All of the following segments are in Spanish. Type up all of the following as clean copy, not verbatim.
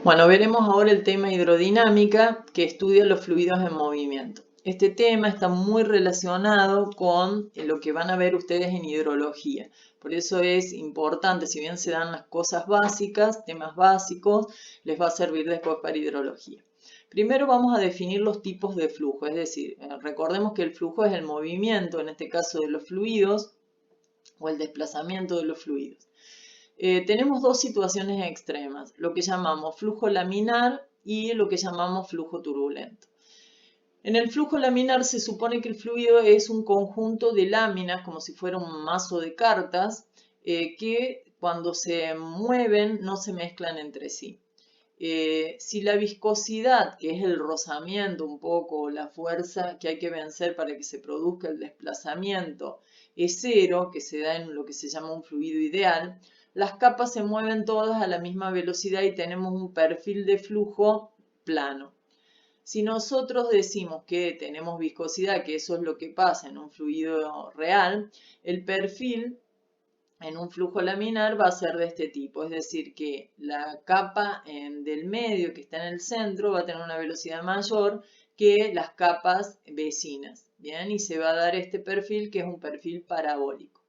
Bueno, veremos ahora el tema hidrodinámica que estudia los fluidos en movimiento. Este tema está muy relacionado con lo que van a ver ustedes en hidrología. Por eso es importante, si bien se dan las cosas básicas, temas básicos, les va a servir después para hidrología. Primero vamos a definir los tipos de flujo, es decir, recordemos que el flujo es el movimiento, en este caso de los fluidos, o el desplazamiento de los fluidos. Tenemos dos situaciones extremas, lo que llamamos flujo laminar y lo que llamamos flujo turbulento. En el flujo laminar se supone que el fluido es un conjunto de láminas, como si fuera un mazo de cartas, que cuando se mueven no se mezclan entre sí. Si la viscosidad, que es el rozamiento un poco, la fuerza que hay que vencer para que se produzca el desplazamiento, es cero, que se da en lo que se llama un fluido ideal, las capas se mueven todas a la misma velocidad y tenemos un perfil de flujo plano. Si nosotros decimos que tenemos viscosidad, que eso es lo que pasa en un fluido real, el perfil en un flujo laminar va a ser de este tipo, es decir, que la capa del medio que está en el centro va a tener una velocidad mayor que las capas vecinas, ¿bien? Y se va a dar este perfil que es un perfil parabólico.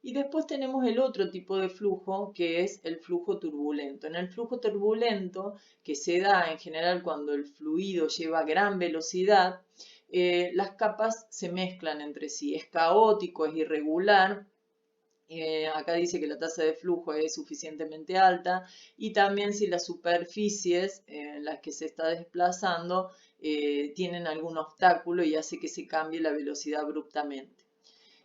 Y después tenemos el otro tipo de flujo, que es el flujo turbulento. En el flujo turbulento, que se da en general cuando el fluido lleva gran velocidad, las capas se mezclan entre sí. Es caótico, es irregular. Acá dice que la tasa de flujo es suficientemente alta y también si las superficies en las que se está desplazando tienen algún obstáculo y hace que se cambie la velocidad abruptamente.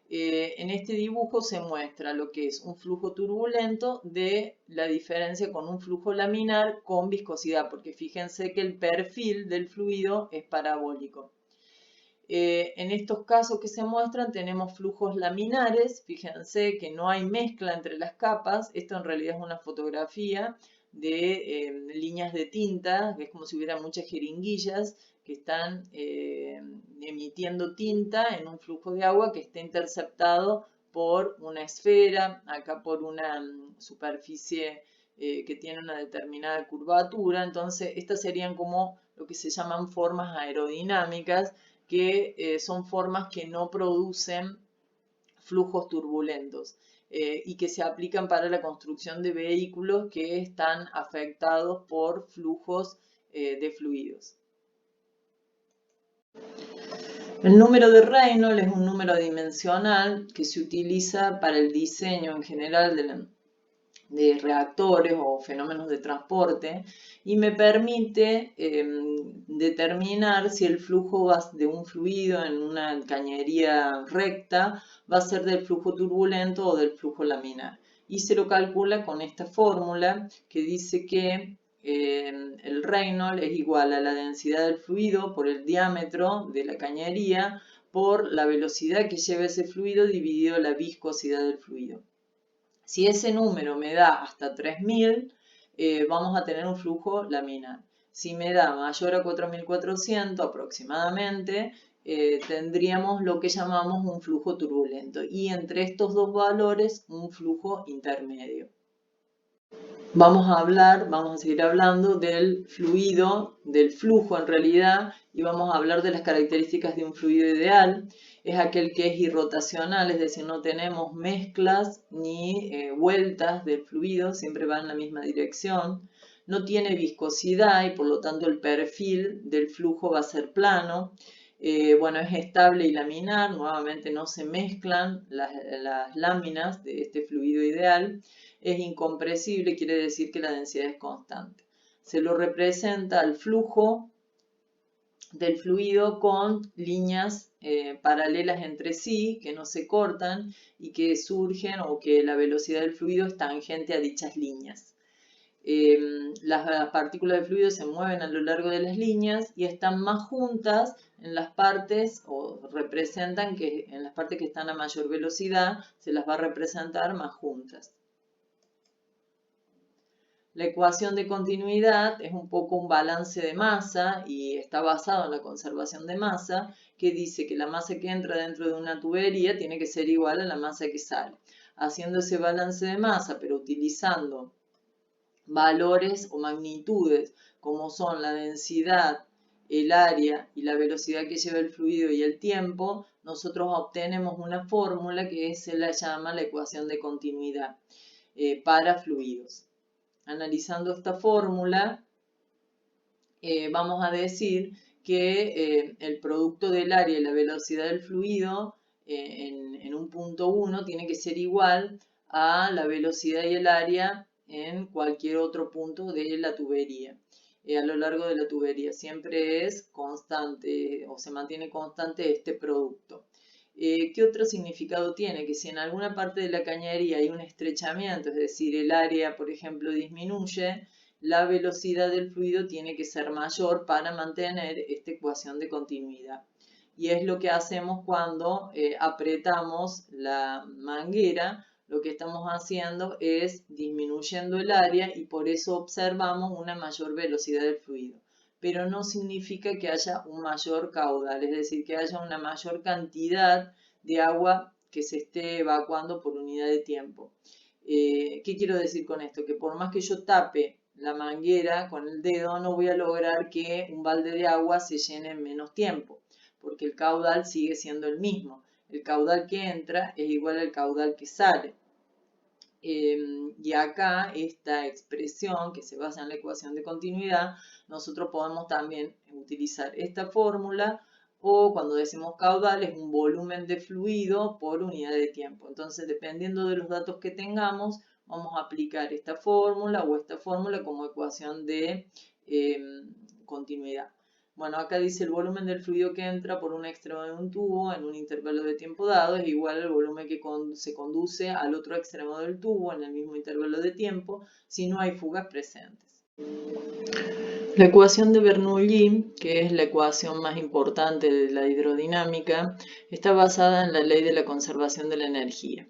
En este dibujo se muestra lo que es un flujo turbulento de la diferencia con un flujo laminar con viscosidad, porque fíjense que el perfil del fluido es parabólico. En estos casos que se muestran tenemos flujos laminares, fíjense que no hay mezcla entre las capas, esto en realidad es una fotografía de líneas de tinta, que es como si hubiera muchas jeringuillas que están emitiendo tinta en un flujo de agua que está interceptado por una esfera, acá por una superficie que tiene una determinada curvatura. Entonces estas serían como lo que se llaman formas aerodinámicas, que son formas que no producen flujos turbulentos y que se aplican para la construcción de vehículos que están afectados por flujos de fluidos. El número de Reynolds es un número dimensional que se utiliza para el diseño en general de reactores o fenómenos de transporte y me permite determinar si el flujo de un fluido en una cañería recta va a ser del flujo turbulento o del flujo laminar. Y se lo calcula con esta fórmula que dice que el Reynolds es igual a la densidad del fluido por el diámetro de la cañería por la velocidad que lleva ese fluido dividido la viscosidad del fluido. Si ese número me da hasta 3000, vamos a tener un flujo laminar. Si me da mayor a 4400 aproximadamente, tendríamos lo que llamamos un flujo turbulento. Y entre estos dos valores, un flujo intermedio. Vamos a seguir hablando del fluido, del flujo en realidad, y vamos a hablar de las características de un fluido ideal. Es aquel que es irrotacional, es decir, no tenemos mezclas ni vueltas del fluido, siempre va en la misma dirección. No tiene viscosidad y por lo tanto el perfil del flujo va a ser plano. Bueno, es estable y laminar, nuevamente no se mezclan las láminas de este fluido ideal. Es incompresible, quiere decir que la densidad es constante. Se lo representa al flujo del fluido con líneas paralelas entre sí, que no se cortan y que surgen o que la velocidad del fluido es tangente a dichas líneas. Las partículas de fluido se mueven a lo largo de las líneas y están más juntas en las partes, o representan que en las partes que están a mayor velocidad se las va a representar más juntas. La ecuación de continuidad es un poco un balance de masa y está basado en la conservación de masa, que dice que la masa que entra dentro de una tubería tiene que ser igual a la masa que sale. Haciendo ese balance de masa, pero utilizando valores o magnitudes, como son la densidad, el área y la velocidad que lleva el fluido y el tiempo, nosotros obtenemos una fórmula que se la llama la ecuación de continuidad para fluidos. Analizando esta fórmula, vamos a decir que el producto del área y la velocidad del fluido en un punto 1 tiene que ser igual a la velocidad y el área en cualquier otro punto de la tubería. A lo largo de la tubería siempre es constante o se mantiene constante este producto. ¿Qué otro significado tiene? Que si en alguna parte de la cañería hay un estrechamiento, es decir, el área, por ejemplo, disminuye, la velocidad del fluido tiene que ser mayor para mantener esta ecuación de continuidad. Y es lo que hacemos cuando apretamos la manguera. Lo que estamos haciendo es disminuyendo el área y por eso observamos una mayor velocidad del fluido. Pero no significa que haya un mayor caudal, es decir, que haya una mayor cantidad de agua que se esté evacuando por unidad de tiempo. ¿Qué quiero decir con esto? Que por más que yo tape la manguera con el dedo, no voy a lograr que un balde de agua se llene en menos tiempo, porque el caudal sigue siendo el mismo. El caudal que entra es igual al caudal que sale. Y acá esta expresión que se basa en la ecuación de continuidad, nosotros podemos también utilizar esta fórmula, o cuando decimos caudal es un volumen de fluido por unidad de tiempo. Entonces, dependiendo de los datos que tengamos, vamos a aplicar esta fórmula o esta fórmula como ecuación de continuidad. Bueno, acá dice el volumen del fluido que entra por un extremo de un tubo en un intervalo de tiempo dado es igual al volumen que se conduce al otro extremo del tubo en el mismo intervalo de tiempo si no hay fugas presentes. La ecuación de Bernoulli, que es la ecuación más importante de la hidrodinámica, está basada en la ley de la conservación de la energía.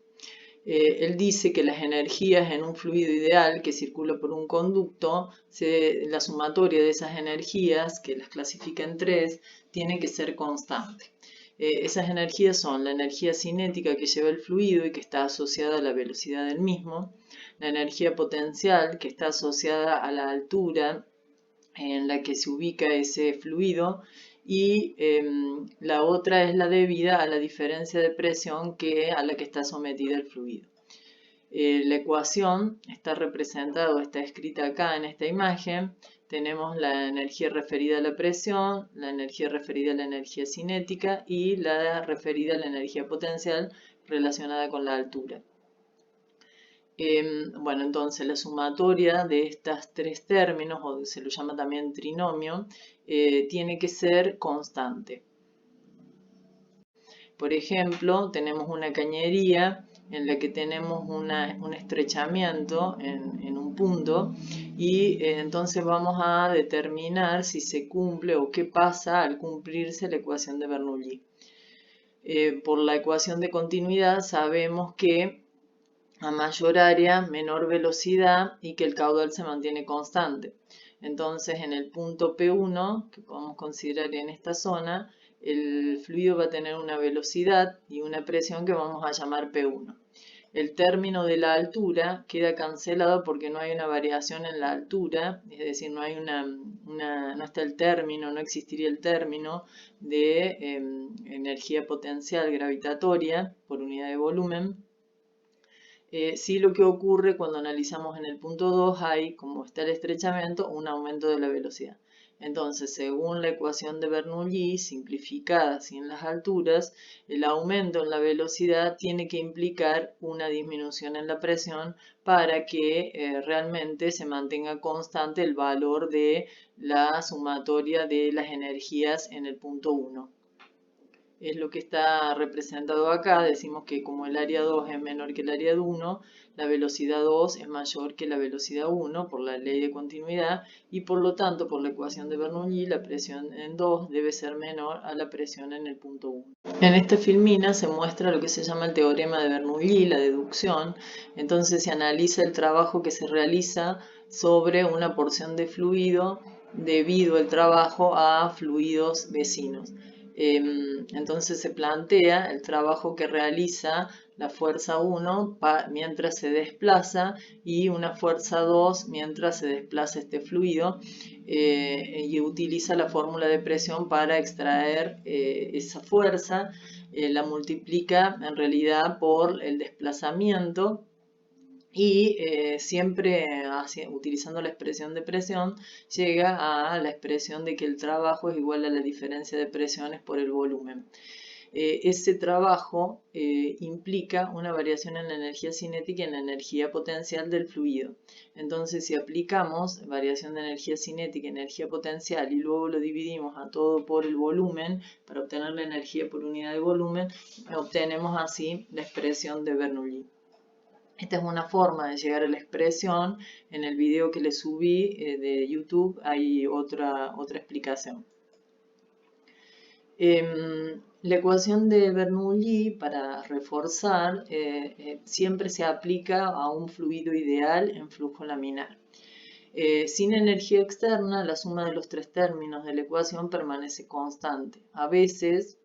Él dice que las energías en un fluido ideal que circula por un conducto, la sumatoria de esas energías, que las clasifica en tres, tiene que ser constante. Esas energías son la energía cinética que lleva el fluido y que está asociada a la velocidad del mismo, la energía potencial que está asociada a la altura en la que se ubica ese fluido, y la otra es la debida a la diferencia de presión a la que está sometida el fluido. La ecuación está representada o está escrita acá en esta imagen. Tenemos la energía referida a la presión, la energía referida a la energía cinética y la referida a la energía potencial relacionada con la altura. Bueno, entonces la sumatoria de estos tres términos, o se lo llama también trinomio, tiene que ser constante. Por ejemplo, tenemos una cañería en la que tenemos un estrechamiento en un punto y entonces vamos a determinar si se cumple o qué pasa al cumplirse la ecuación de Bernoulli. Por la ecuación de continuidad sabemos que a mayor área, menor velocidad y que el caudal se mantiene constante. Entonces, en el punto P1, que podemos considerar en esta zona, el fluido va a tener una velocidad y una presión que vamos a llamar P1. El término de la altura queda cancelado porque no hay una variación en la altura, es decir, no hay no está el término, no existiría el término de energía potencial gravitatoria por unidad de volumen. Sí, lo que ocurre cuando analizamos en el punto 2 hay, como está el estrechamiento, un aumento de la velocidad. Entonces, según la ecuación de Bernoulli, simplificada sin las alturas, el aumento en la velocidad tiene que implicar una disminución en la presión para que realmente se mantenga constante el valor de la sumatoria de las energías en el punto 1. Es lo que está representado acá. Decimos que como el área 2 es menor que el área 1, la velocidad 2 es mayor que la velocidad 1 por la ley de continuidad y por lo tanto, por la ecuación de Bernoulli, la presión en 2 debe ser menor a la presión en el punto 1. En esta filmina se muestra lo que se llama el teorema de Bernoulli, la deducción. Entonces se analiza el trabajo que se realiza sobre una porción de fluido debido al trabajo a fluidos vecinos. Entonces se plantea el trabajo que realiza la fuerza 1 mientras se desplaza y una fuerza 2 mientras se desplaza este fluido, y utiliza la fórmula de presión para extraer esa fuerza, la multiplica en realidad por el desplazamiento y siempre utilizando la expresión de presión llega a la expresión de que el trabajo es igual a la diferencia de presiones por el volumen. Ese trabajo implica una variación en la energía cinética y en la energía potencial del fluido. Entonces, si aplicamos variación de energía cinética y energía potencial y luego lo dividimos a todo por el volumen para obtener la energía por unidad de volumen, obtenemos así la expresión de Bernoulli. Esta es una forma de llegar a la expresión. En el video que le subí de YouTube hay otra explicación. La ecuación de Bernoulli, para reforzar, siempre se aplica a un fluido ideal en flujo laminar. Sin energía externa, la suma de los tres términos de la ecuación permanece constante. A veces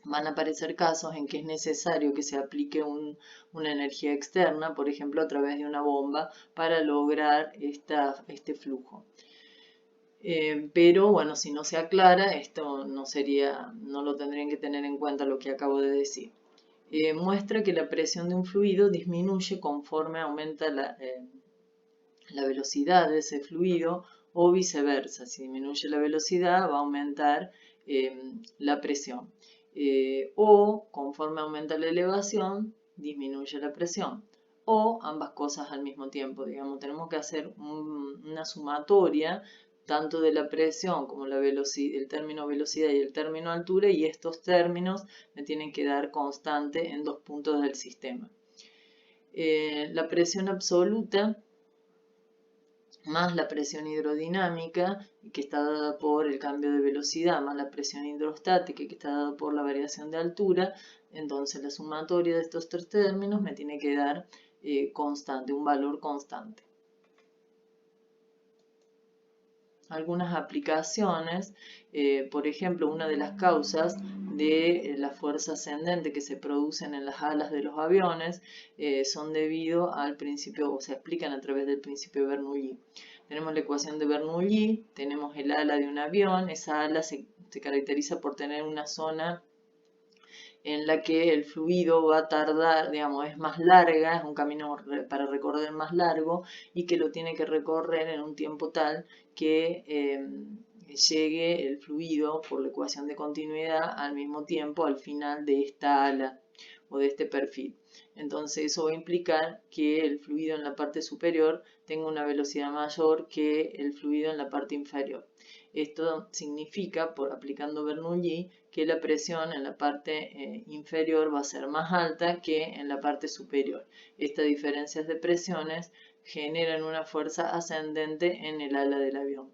van a aparecer casos en que es necesario que se aplique una energía externa, por ejemplo a través de una bomba, para lograr este flujo. Pero bueno, si no se aclara, esto no lo tendrían que tener en cuenta lo que acabo de decir. Muestra que la presión de un fluido disminuye conforme aumenta la velocidad de ese fluido o viceversa. Si disminuye la velocidad va a aumentar la presión. O conforme aumenta la elevación, disminuye la presión. O ambas cosas al mismo tiempo. Digamos, tenemos que hacer una sumatoria tanto de la presión como el término velocidad y el término altura, y estos términos me tienen que dar constante en dos puntos del sistema. La presión absoluta más la presión hidrodinámica, que está dada por el cambio de velocidad, más la presión hidrostática, que está dada por la variación de altura. Entonces la sumatoria de estos tres términos me tiene que dar constante, un valor constante. Algunas aplicaciones, por ejemplo, una de las causas de la fuerza ascendente que se producen en las alas de los aviones son debido al principio, o se explican a través del principio de Bernoulli. Tenemos la ecuación de Bernoulli, tenemos el ala de un avión. Esa ala se caracteriza por tener una zona en la que el fluido va a tardar, digamos, es más larga, es un camino para recorrer más largo y que lo tiene que recorrer en un tiempo tal que llegue el fluido por la ecuación de continuidad al mismo tiempo al final de esta ala o de este perfil. Entonces eso va a implicar que el fluido en la parte superior tenga una velocidad mayor que el fluido en la parte inferior. Esto significa, por aplicando Bernoulli, que la presión en la parte inferior va a ser más alta que en la parte superior. Estas diferencias de presiones generan una fuerza ascendente en el ala del avión.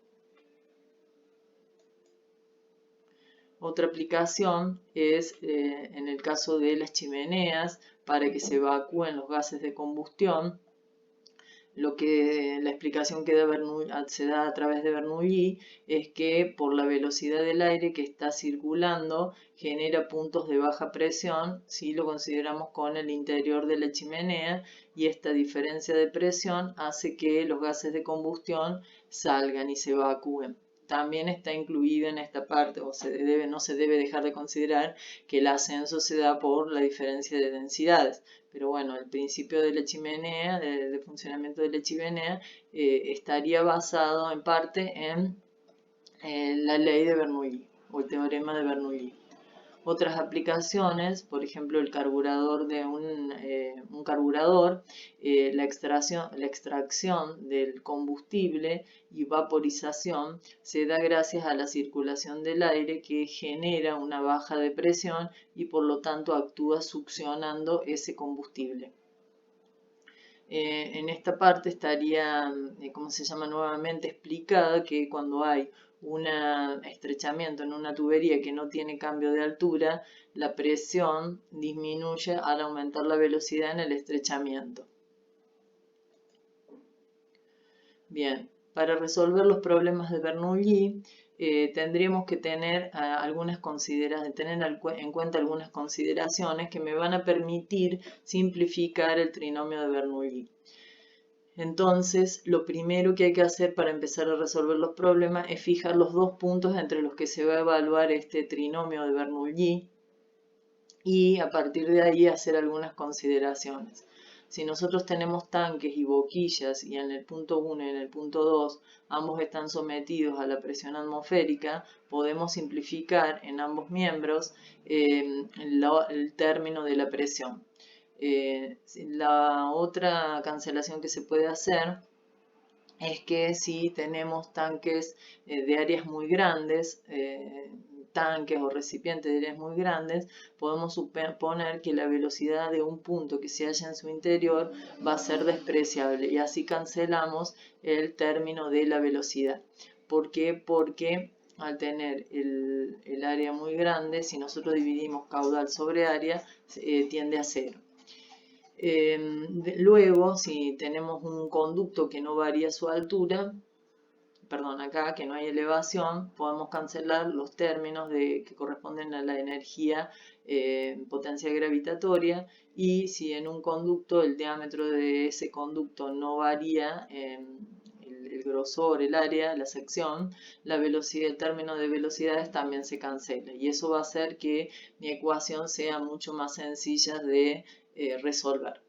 Otra aplicación es en el caso de las chimeneas, para que se evacúen los gases de combustión. La explicación que se da a través de Bernoulli es que por la velocidad del aire que está circulando genera puntos de baja presión si lo consideramos con el interior de la chimenea, y esta diferencia de presión hace que los gases de combustión salgan y se evacúen. También está incluido en esta parte, o no se debe dejar de considerar que el ascenso se da por la diferencia de densidades. Pero bueno, el principio de la chimenea, de funcionamiento de la chimenea, estaría basado en parte en la ley de Bernoulli o el teorema de Bernoulli. Otras aplicaciones, por ejemplo el carburador de un carburador, la extracción del combustible y vaporización se da gracias a la circulación del aire, que genera una baja de presión y por lo tanto actúa succionando ese combustible. En esta parte estaría, ¿cómo se llama?, nuevamente explicada que cuando hay un estrechamiento en una tubería que no tiene cambio de altura, la presión disminuye al aumentar la velocidad en el estrechamiento. Bien, para resolver los problemas de Bernoulli tendríamos que tener en cuenta algunas consideraciones que me van a permitir simplificar el trinomio de Bernoulli. Entonces, lo primero que hay que hacer para empezar a resolver los problemas es fijar los dos puntos entre los que se va a evaluar este trinomio de Bernoulli y a partir de ahí hacer algunas consideraciones. Si nosotros tenemos tanques y boquillas y en el punto 1 y en el punto 2 ambos están sometidos a la presión atmosférica, podemos simplificar en ambos miembros el término de la presión. La otra cancelación que se puede hacer es que si tenemos tanques de áreas muy grandes, tanques o recipientes de áreas muy grandes, podemos suponer que la velocidad de un punto que se halla en su interior va a ser despreciable y así cancelamos el término de la velocidad. ¿Por qué? Porque al tener el área muy grande, si nosotros dividimos caudal sobre área, tiende a 0. Luego, si tenemos un conducto que no varía su altura, acá que no hay elevación, podemos cancelar los términos que corresponden a la energía potencia gravitatoria, y si en un conducto el diámetro de ese conducto no varía, el grosor, el área, la sección, la velocidad, el término de velocidades también se cancela, y eso va a hacer que mi ecuación sea mucho más sencilla de resolver.